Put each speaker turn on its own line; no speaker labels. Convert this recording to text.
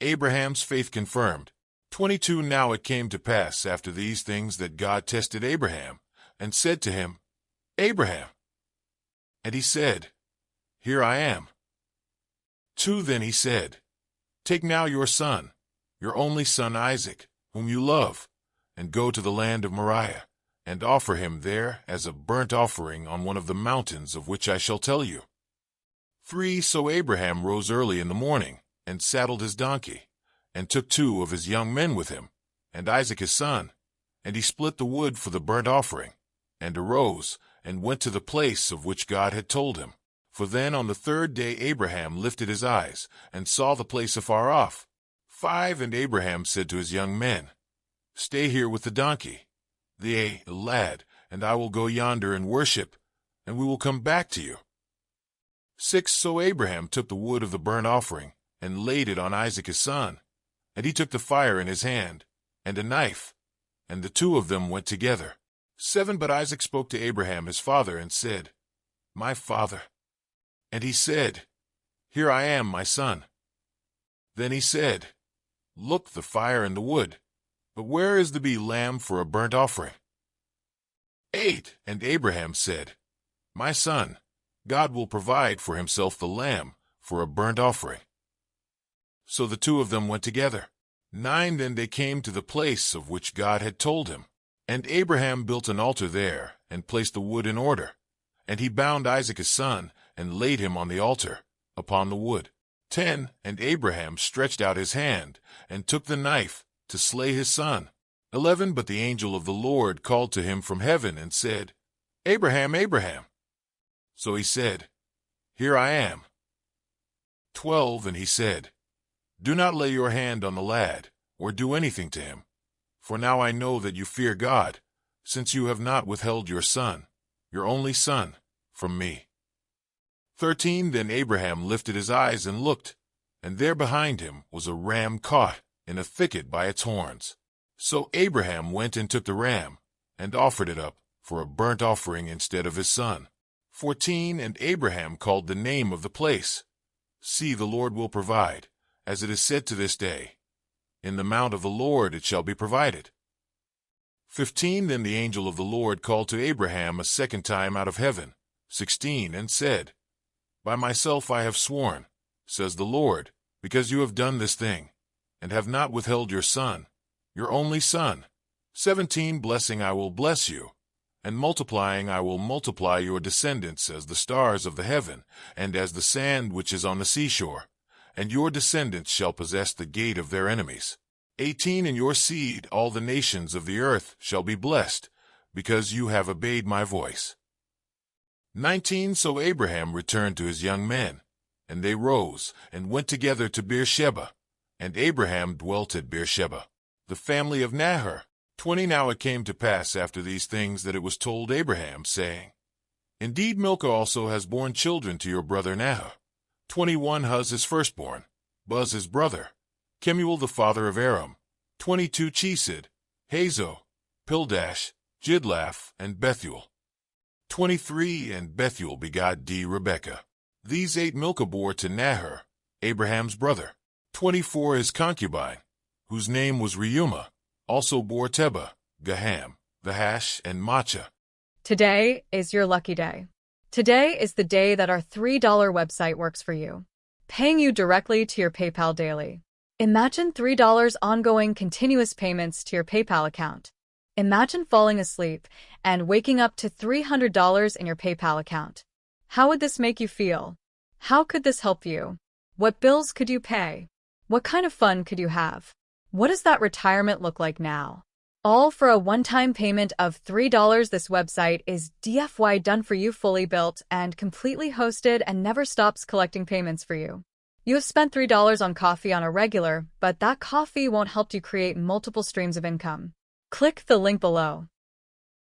Abraham's faith confirmed. 22 Now it came to pass after these things that God tested Abraham, and said to him, Abraham. And he said, Here I am. 2 Then he said, Take now your son, your only son Isaac, whom you love, and go to the land of Moriah, and offer him there as a burnt offering on one of the mountains of which I shall tell you. 3 So Abraham rose early in the morning, and saddled his donkey, and took 2 of his young men with him, and Isaac his son, and he split the wood for the burnt offering, and arose, and went to the place of which God had told him. For then on the 3rd day Abraham lifted his eyes, and saw the place afar off. 5 And Abraham said to his young men, Stay here with the donkey, the lad, and I will go yonder and worship, and we will come back to you. 6 So Abraham took the wood of the burnt offering, and laid it on Isaac his son, and he took the fire in his hand, and a knife, and the 2 of them went together. 7 But Isaac spoke to Abraham his father, and said, My father. And he said, Here I am, my son. Then he said, Look, the fire and the wood, but where is the lamb for a burnt offering? 8 And Abraham said, My son, God will provide for himself the lamb for a burnt offering. So the 2 of them went together. 9 Then they came to the place of which God had told him. And Abraham built an altar there, and placed the wood in order. And he bound Isaac his son, and laid him on the altar, upon the wood. 10 And Abraham stretched out his hand, and took the knife, to slay his son. 11 But the angel of the Lord called to him from heaven, and said, Abraham, Abraham. So he said, Here I am. 12 And he said, Do not lay your hand on the lad, or do anything to him. For now I know that you fear God, since you have not withheld your son, your only son, from me. 13 Then Abraham lifted his eyes and looked, and there behind him was a ram caught in a thicket by its horns. So Abraham went and took the ram, and offered it up for a burnt offering instead of his son. 14 And Abraham called the name of the place, See, the Lord will provide, as it is said to this day, In the mount of the Lord it shall be provided. 15 Then the angel of the Lord called to Abraham a second time out of heaven. 16 And said, By myself I have sworn, says the Lord, because you have done this thing, and have not withheld your son, your only son. 17 Blessing I will bless you, and multiplying I will multiply your descendants as the stars of the heaven, and as the sand which is on the seashore. And your descendants shall possess the gate of their enemies. 18 In your seed all the nations of the earth shall be blessed, because you have obeyed my voice. 19 So Abraham returned to his young men, and they rose, and went together to Beersheba, and Abraham dwelt at Beersheba. The family of Nahor. 20 Now it came to pass after these things that it was told Abraham, saying, Indeed Milcah also has borne children to your brother Nahor. 21 Huz his firstborn, Buz his brother, Kemuel the father of Aram, 22 Chesed, Hazo, Pildash, Jidlaph, and Bethuel. 23 And Bethuel begot Rebekah. These 8 Milcah bore to Nahor, Abraham's brother. 24 His concubine, whose name was Reumah, also bore Tebah, Gaham, Vahash, and Maachah.
Today is your lucky day. Today is the day that our $3 website works for you, paying you directly to your PayPal daily. Imagine $3 ongoing continuous payments to your PayPal account. Imagine falling asleep and waking up to $300 in your PayPal account. How would this make you feel? How could this help you? What bills could you pay? What kind of fun could you have? What does that retirement look like now? All for a one-time payment of $3. This website is DFY done for you, fully built and completely hosted, and never stops collecting payments for you. You have spent $3 on coffee on a regular, but that coffee won't help you create multiple streams of income. Click the link below.